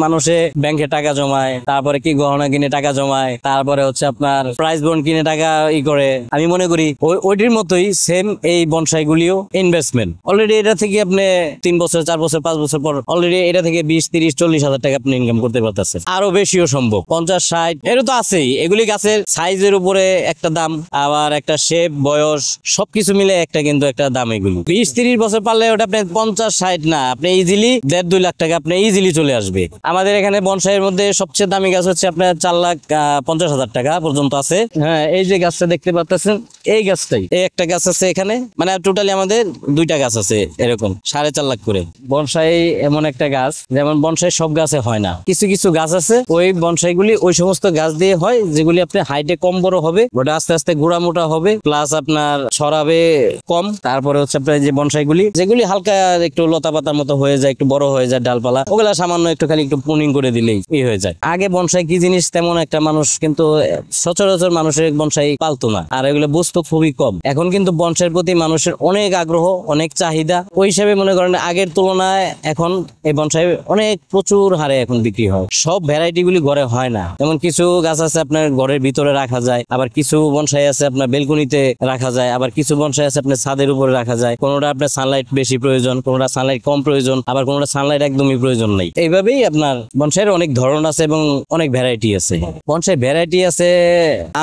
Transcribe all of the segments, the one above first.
মানুষে ব্যাংকে টাকা জমায়, তারপরে কি গহনা কিনে টাকা জমায়, তারপরে হচ্ছে আপনার প্রাইজ বন্ড কিনে টাকা করে। আমি মনে করি ওইটির মতোই সেম এই বনসাই গুলিও ইনভেস্টমেন্ট। অলরেডি এটা থেকে আপনি 3 বছর 4 বছর 5 বছর পর অলরেডি এটা থেকে 20 30 40 হাজার টাকা আপনি ইনকাম করতে পারতেছেন। আরো বেশিও সম্ভব, 50 60 এরও তো আছেই। এগুলি গাছের সাইজের উপরে একটা দাম, আবার একটা শেপ, বয়স সবকিছু মিলে একটা কিন্তু একটা দাম। এগুলি 20 30 বছর পারলে ওটা আপনি 50 60 না, আপনি ইজিলি 1.5 2 লাখ টাকা আপনি ইজিলি চলে আসবে। আমাদের এখানে বনসাইয়ের মধ্যে সবচেয়ে দামি গাছ হচ্ছে আপনার 4,50,000 টাকা পর্যন্ত আছে। হ্যাঁ, এই যে গাছটা দেখতে পাচ্ছেন, এই গাছটাই, এই একটা গাছ আছে এখানে, মানে টোটালি আমাদের 2টা গাছ আছে এরকম 4.5 লাখ করে। বনসাই এমন একটা গাছ, যেমন বনসাই সব গাছে হয় না, কিছু কিছু গাছ আছে ওই বনসাই গুলি ওই সমস্ত গাছ দিয়ে হয় যেগুলি আপনার হাইটে কম বড় হবে, ওটা আস্তে আস্তে গোড়া মোটা হবে, প্লাস আপনার ছড়াবে কম। তারপরে হচ্ছে আপনার যে বনসাই গুলি যেগুলি হালকা একটু লতা পাতার মতো হয়ে যায়, একটু বড় হয়ে যায় ডালপালা, ওগুলা সামান্য একটু খালি একটু পুনিং করে দিলেই হয়ে যায়। আগে বনসাই কি জিনিস তেমন একটা মানুষ কিন্তু সচরাচর মানুষের বনসাই পালতো না, আর এগুলো বুঝতো খুবই কম। এখন কিন্তু বনসাইয়ের প্রতি মানুষের অনেক আগ্রহ, অনেক চাহিদা। ওই হিসাবে মনে করেন আগের তুলনায় এখন এই বনসাই অনেক প্রচুর হারে এখন বিক্রি হয়। সব ভ্যারাইটি গুলি ঘরে হয় না, যেমন কিছু গাছ আছে আপনার ঘরের ভিতরে রাখা যায়, আবার কিছু বনসাই আছে আপনার বেলকনিতে রাখা যায়, আবার কিছু বনসাই আছে আপনার ছাদের উপরে রাখা যায়। কোনোটা আপনার সানলাইট বেশি প্রয়োজন, কোনোটা সানলাইট কম প্রয়োজন, আবার কোনোটা সানলাইট একদমই প্রয়োজন নেই। এইভাবেই আপনার বনসাইয়ের অনেক ধরন আছে এবং অনেক ভ্যারাইটি আছে। বনসাই ভ্যারাইটি আছে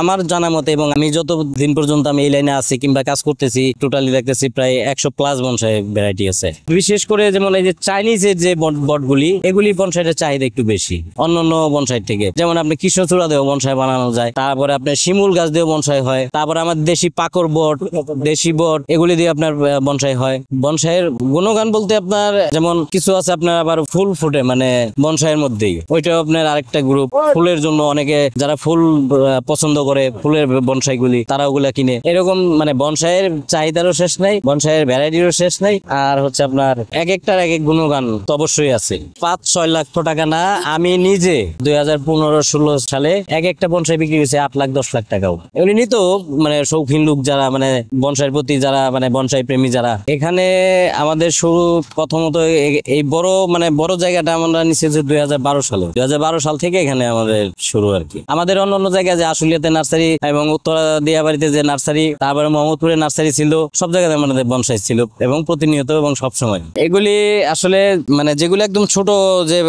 আমার জানা মতে, এবং আমি যত দিন পর্যন্ত আমি এই লাইনে আছি কিংবা কাজ করতেছি, টোটালি দেখতেছি প্রায় 100+ বনসাই ভ্যারাইটি আছে। বিশেষ করে যেমন এই যে চাইনিজের যে বটগুলি, এগুলি বনসাইয়ের চাহিদা একটু বেশি অন্যান্য বনসাই থেকে। যেমন আপনি কৃষ্ণচূড়া দিয়েও বনসাই বানানো যায়, তারপরে আপনার শিমুল গাছ দিয়েও বনসাই হয়, তারপরে আমার দেশি পাকর বট, দেশি বট, এগুলি দিয়ে আপনার বনসাই হয়। বনসাইয়ের গুণগান বলতে আপনার যেমন কিছু আছে আপনার আবার ফুল ফুটে মানে বনসাইয়ের মধ্যেই, ওইটাও আপনার আরেকটা গ্রুপ। ফুলের জন্য অনেকে যারা ফুল পছন্দ করে, ফুলের বনসাই গুলি তারা ওগুলা কিনে। এরকম মানে বনসাইয়ের চাহিদারও শেষ নাই, বনসাইয়ের ভ্যারাইটিরও শেষ নাই। আর হচ্ছে আপনার এক একটার এক এক গুণগান তো অবশ্যই আছে। 5-6 লাখ টাকা না, আমি নিজে 2015-16 সালে এক একটা বনসাই বিক্রি হয়েছে 8 লাখ 10 লাখ টাকাও। এগুলি নিত মানে শৌখিন লোক যারা, মানে বনসাইয়ের প্রতি যারা, মানে বনসাই প্রেমী যারা। এখানে আমাদের শুরু প্রথমত এই বড় জায়গাটা আমরা নিচ্ছি 2012 সালে। 2012 সাল থেকে এখানে আমাদের শুরু আর কি। আমাদের অন্য জায়গায় যে আশুলিয়াতে নার্সারি এবং উত্তরা দিয়াবাড়িতে যে নার্সারি, তারপরে মোহাম্মদপুরে নার্সারি ছিল, সব জায়গাতে আমাদের বনসাই ছিল এবং প্রতিনিয়ত এবং সবসময়। এগুলি আসলে মানে যেগুলো একদম ছোট যে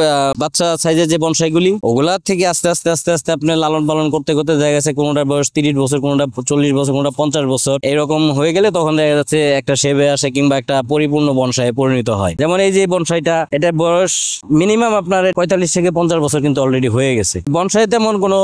বাচ্চা সাইজের যে বনসাই গুলি, ওগুলা থেকে আস্তে আস্তে আস্তে আস্তে আপনি লালন পালন করতে করতে দেখা গেছে কোনোটার বয়স 30 বছর, কোনোটা 40 বছর, কোনোটা 50 বছর, এরকম হয়ে গেলে তখন দেখা যাচ্ছে একটা শেপে আসে কিংবা একটা পরিপূর্ণ বনসাই পরিণত হয়। যেমন এই যে বনসাইটা, এটা বয়স মিনিমাম আপনার 45 থেকে 50 বছর কিন্তু অলরেডি হয়ে গেছে। বনসাই তেমন কোনো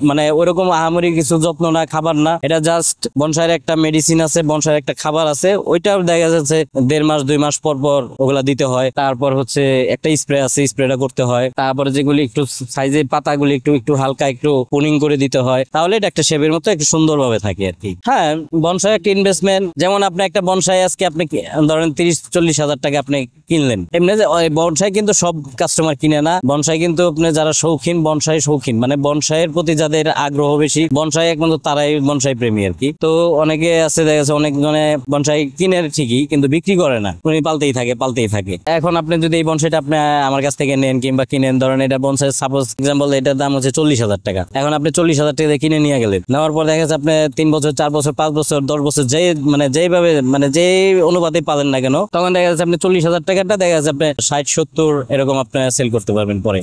মানে ওইরকম আহামরি কিছু যত্ন না, খাবার না, এটা জাস্ট বনসাইয়ের একটা মেডিসিন আছে, বনসাইয়ের একটা খাবার আছে, ওইটাও দেখা যাচ্ছে 1.5 মাস 2 মাস পর পর ওগুলা দিতে হয়। তারপর হচ্ছে একটা স্প্রে আছে, স্প্রেটা করতে হয়। তারপরে যেগুলি একটু সাইজে পাতাগুলি একটু একটু হালকা একটু পুনিং করে দিতে হয়, তাহলে এটা একটা শেপের মতো একটু সুন্দরভাবে থাকে আর কি। হ্যাঁ, বনসাই একটা ইনভেস্টমেন্ট। যেমন আপনি একটা বনসাই আজকে আপনি ধরেন 30-40 হাজার টাকা আপনি কিনলেন, এমনি বনসাই কিন্তু সব কাস্টমার কিনে না। বনসাই কিন্তু আপনি যারা শৌখিন, বনসাই শৌখিন মানে বনসাইয়ের প্রতি যাদের আগ্রহ বেশি, বনসাই একমাত্র তারাই বনসাই প্রেমী আর কি। তো অনেকে আছে দেখা যাচ্ছে অনেক জনে বনসাই কিনে ঠিকই কিন্তু বিক্রি করে না, উনি পালতেই থাকে। এখন আপনি যদি এই বনসাইটা আপনি আমার কাছ থেকে নেন কিংবা কিনেন, ধরেন এটা বনসাই সাপোজ এক্সাম্পল এটার দাম হচ্ছে 40,000 টাকা। এখন আপনি 40,000 টাকা দিয়ে কিনে নিয়ে গেলেন, নেওয়ার পর দেখা যাচ্ছে আপনি 3 বছর 4 বছর 5 বছর 10 বছর যেইভাবে মানে যে অনুপাতে পাবেন না কেন, তখন দেখা যাচ্ছে আপনি 40,000 টাকাটা দেখা যাচ্ছে আপনি 60-70 এরকম আপনি সেল করতে পারবেন পরে।